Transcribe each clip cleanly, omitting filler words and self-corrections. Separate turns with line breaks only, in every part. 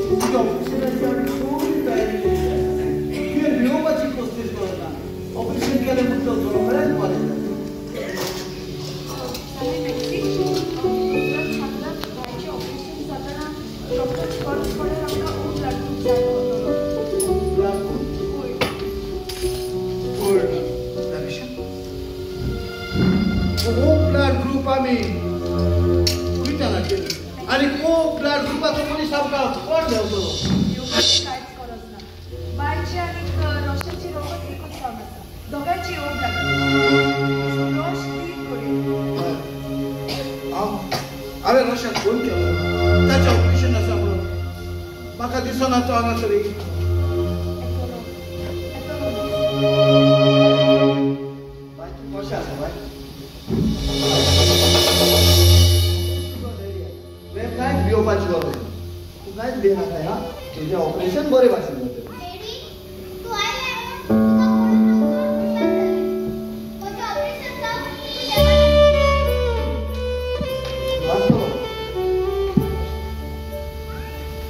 तुझ्या ऑपरेशनाची आम्ही थोडी तयारी केली. तुझ्या वियोगाची कोशिश करत ना. ऑपरेशन केलं म्हणतो बरोबरच बोलायचं. ग्रुप आम्ही विचारला केलं आणि खूप ब्लड ग्रुपाचा कोणी सामका कोण ठेवतो
काहीच करत ना. बायची आणि रोशनची रोगत एकच काम असतात. दोघांची योग रोश
अरे रोशन फोन केला त्याच्या ऑपरेशन असा म्हणून म्हाका दिसना तो हांगा तरी बाय तू कशें आसा बाय काय भिवपाची गरज तू कांयच भिनाका हा तुजें ऑपरेशन बरें भाशेन जातलें.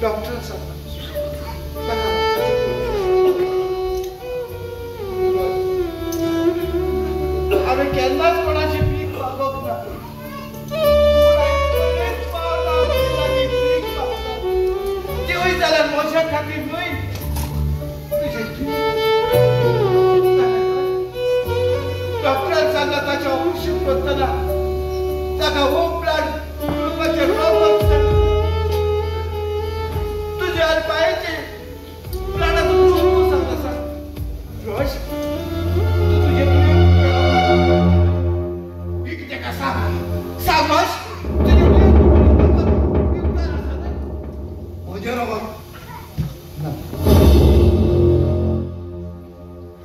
डॉक्टर हांवें केन्नाच कोणाची पीक मागोवंक ना. देवूय जाल्यार म्हज्या खातीर न्हय डॉक्टर सांगा ताचें ऑपरेशन करतना ताका हो ब्लड ग्रुपाचें रोग तुझ्या पायाचे ब्लडाचो ग्रुप सांग रोश तू तुझे कितें का सांग रोश म्हज्या रोगाक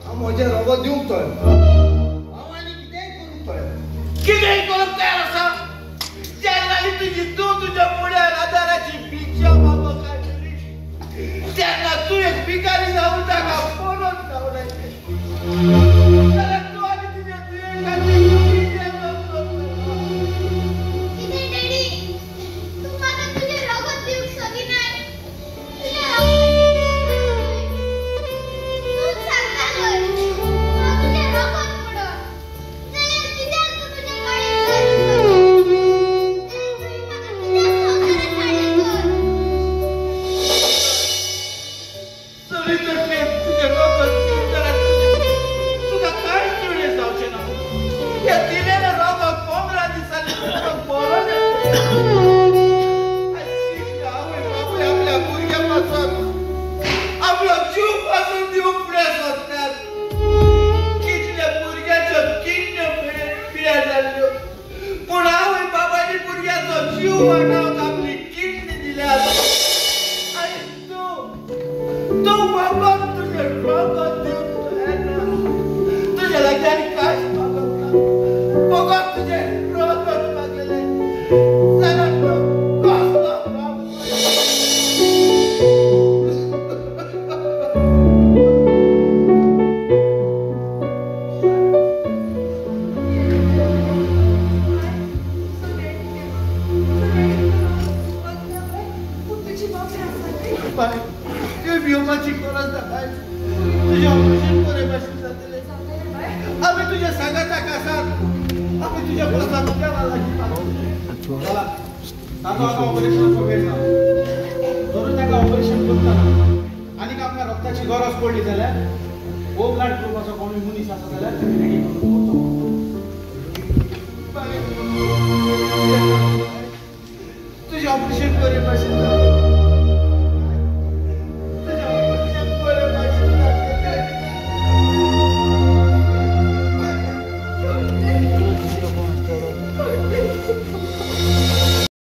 हांव म्हजें रोगो दिवंक तोय हांव आनी कितेंय करूंक तयार आसा जेन्ना तुजी तूं तुज्या फुड्यार आदाराची भिक्षा मागोवंक आयली तेन्ना तूं एक भिकारी जावन ताका पळोवन धांवडायलें जाल्यार तूं आनी तुज्या दुयेंसाची ऑपरेशन करताना आनी आपल्या रक्ताची गरज पडली जाल्यार ओ ब्लड ग्रुपाचो कोणी मनीस आसा जाल्यार तुझे ऑपरेशन करे भाशेन